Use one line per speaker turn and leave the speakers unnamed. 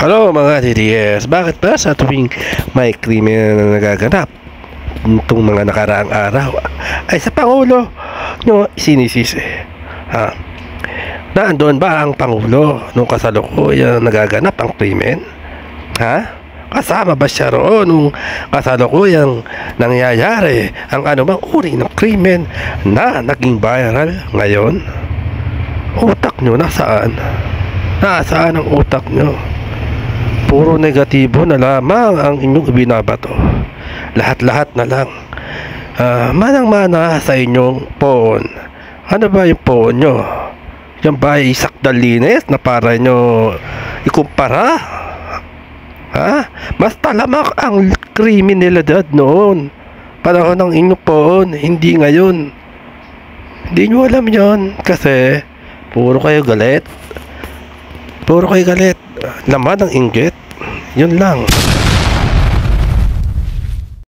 Hello mga DDS, bakit ba sa tuwing may krimen na nagaganap itong mga nakaraang araw ay sa Pangulo nyo sinisisi? Naandun ba ang Pangulo nung kasalukuyang nagaganap ang krimen? Kasama ba siya roon nung kasalukuyang nangyayari ang anumang uri ng krimen na naging viral ngayon? Utak nyo nasaan? Nasaan ang utak nyo? Puro negatibo na lamang ang inyong binabato. Lahat-lahat na lang. Manang-mana sa inyong phone. Ano ba yung phone nyo? Yan ba ay sakdalinis na para nyo ikumpara? Mas talamak ang kriminalidad noon. Panahon ng inyong phone, hindi ngayon. Hindi nyo alam yon kasi puro kayo galit. Puro kayo galit. Laman ng inggit. Yun lang.